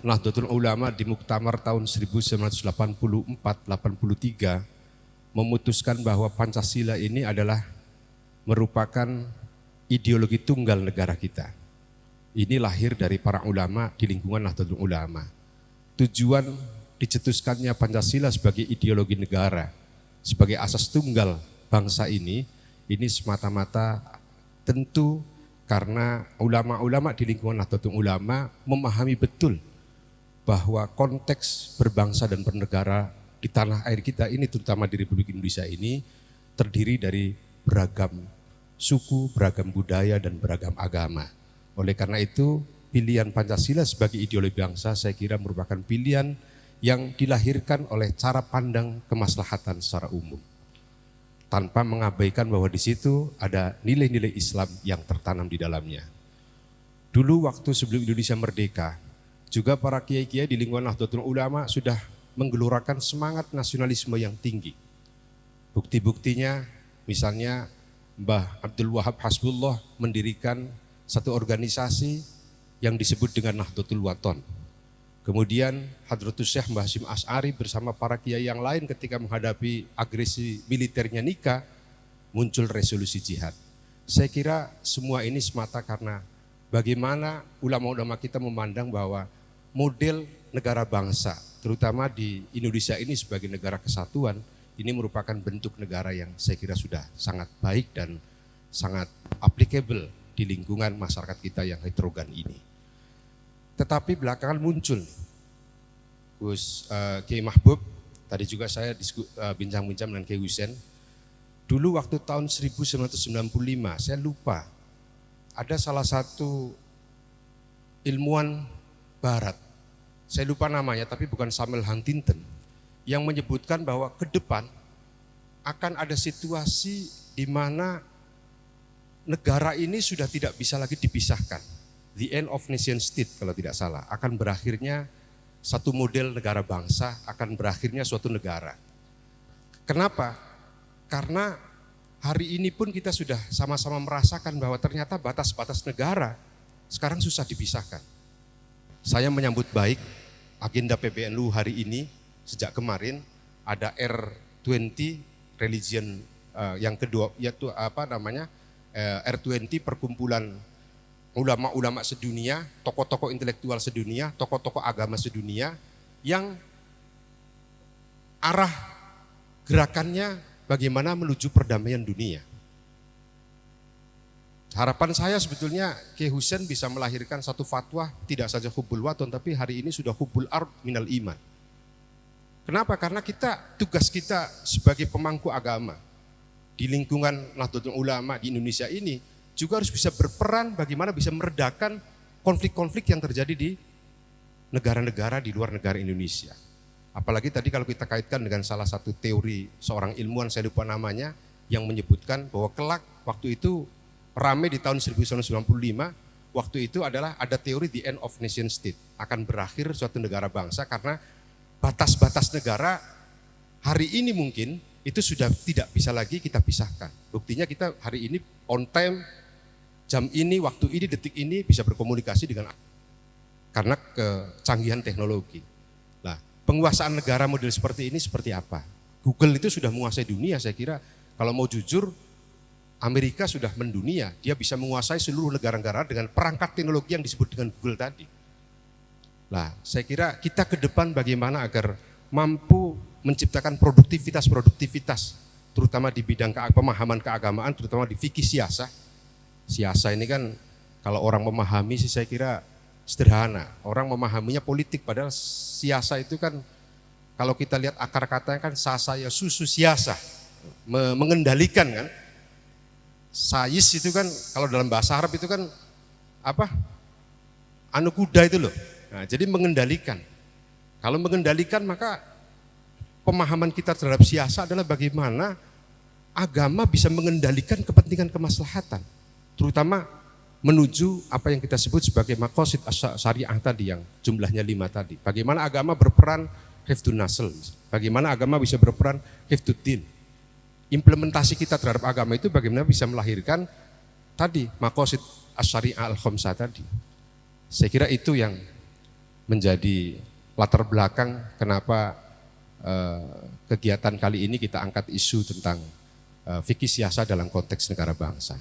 Nahdlatul Ulama di Muktamar tahun 1984-83 memutuskan bahwa Pancasila ini adalah merupakan ideologi tunggal negara kita. Ini lahir dari para ulama di lingkungan Nahdlatul Ulama. Tujuan dicetuskannya Pancasila sebagai ideologi negara, sebagai asas tunggal bangsa ini semata-mata tentu karena ulama-ulama di lingkungan Nahdlatul Ulama memahami betul bahwa konteks berbangsa dan bernegara di tanah air kita ini, terutama di Republik Indonesia ini, terdiri dari beragam suku, beragam budaya, dan beragam agama. Oleh karena itu, pilihan Pancasila sebagai ideologi bangsa saya kira merupakan pilihan yang dilahirkan oleh cara pandang kemaslahatan secara umum. Tanpa mengabaikan bahwa di situ ada nilai-nilai Islam yang tertanam di dalamnya. Dulu waktu sebelum Indonesia merdeka, juga para kiai-kiai di lingkungan Nahdlatul Ulama sudah menggelorakan semangat nasionalisme yang tinggi. Bukti-buktinya misalnya Mbah Abdul Wahab Hasbullah mendirikan satu organisasi yang disebut dengan Nahdlatul Wathon. Kemudian Hadratus Syekh Mbah Hasyim Asy'ari bersama para kiai yang lain ketika menghadapi agresi militernya Nika, muncul resolusi jihad. Saya kira semua ini semata karena bagaimana ulama-ulama kita memandang bahwa model negara bangsa, terutama di Indonesia ini sebagai negara kesatuan, ini merupakan bentuk negara yang saya kira sudah sangat baik dan sangat applicable di lingkungan masyarakat kita yang heterogen ini. Tetapi belakangan muncul, Gus Kiai Mahbub, tadi juga saya bincang-bincang dengan Kiai Husain, dulu waktu tahun 1995, saya lupa, ada salah satu ilmuwan barat, saya lupa namanya tapi bukan Samuel Huntington, yang menyebutkan bahwa ke depan akan ada situasi di mana negara ini sudah tidak bisa lagi dipisahkan. The end of nation state kalau tidak salah, akan berakhirnya satu model negara bangsa, akan berakhirnya suatu negara. Kenapa? Karena hari ini pun kita sudah sama-sama merasakan bahwa ternyata batas-batas negara sekarang susah dipisahkan. Saya menyambut baik agenda PBNU hari ini, sejak kemarin ada R20 religion yang kedua, yaitu R20 perkumpulan ulama-ulama sedunia, tokoh-tokoh intelektual sedunia, tokoh-tokoh agama sedunia yang arah gerakannya bagaimana menuju perdamaian dunia. Harapan saya sebetulnya Kiai Husain bisa melahirkan satu fatwa tidak saja hubbul waton, tapi hari ini sudah hubbul ard minal iman. Kenapa? Karena tugas kita sebagai pemangku agama di lingkungan Nahdlatul Ulama di Indonesia ini juga harus bisa berperan bagaimana bisa meredakan konflik-konflik yang terjadi di negara-negara di luar negara Indonesia. Apalagi tadi kalau kita kaitkan dengan salah satu teori seorang ilmuwan, saya lupa namanya, yang menyebutkan bahwa kelak waktu itu rame di tahun 1995, waktu itu adalah ada teori the end of nation state, akan berakhir suatu negara bangsa karena batas-batas negara hari ini mungkin itu sudah tidak bisa lagi kita pisahkan. Buktinya kita hari ini on time, jam ini, waktu ini, detik ini bisa berkomunikasi dengan karena kecanggihan teknologi. Nah, penguasaan negara model seperti ini seperti apa? Google itu sudah menguasai dunia, saya kira kalau mau jujur Amerika sudah mendunia, dia bisa menguasai seluruh negara-negara dengan perangkat teknologi yang disebut dengan Google tadi. Nah, saya kira kita ke depan bagaimana agar mampu menciptakan produktivitas, terutama di bidang pemahaman keagamaan, terutama di fikih siasah. Siasah ini kan kalau orang memahami sih saya kira sederhana. Orang memahaminya politik, padahal siasah itu kan kalau kita lihat akar katanya kan sasaya susu siasah, mengendalikan kan. Sayis itu kan kalau dalam bahasa Arab itu kan apa? Anu kuda itu loh. Nah, jadi mengendalikan. Kalau mengendalikan maka pemahaman kita terhadap siasa adalah bagaimana agama bisa mengendalikan kepentingan kemaslahatan, terutama menuju apa yang kita sebut sebagai maqasid syariah tadi yang jumlahnya 5 tadi. Bagaimana agama berperan hifdzun nasl, bagaimana agama bisa berperan hifdzuddin. Implementasi kita terhadap agama itu bagaimana bisa melahirkan tadi maqasid asy-syari'ah al-khamsah tadi. Saya kira itu yang menjadi latar belakang kenapa kegiatan kali ini kita angkat isu tentang fikih siasa dalam konteks negara bangsa.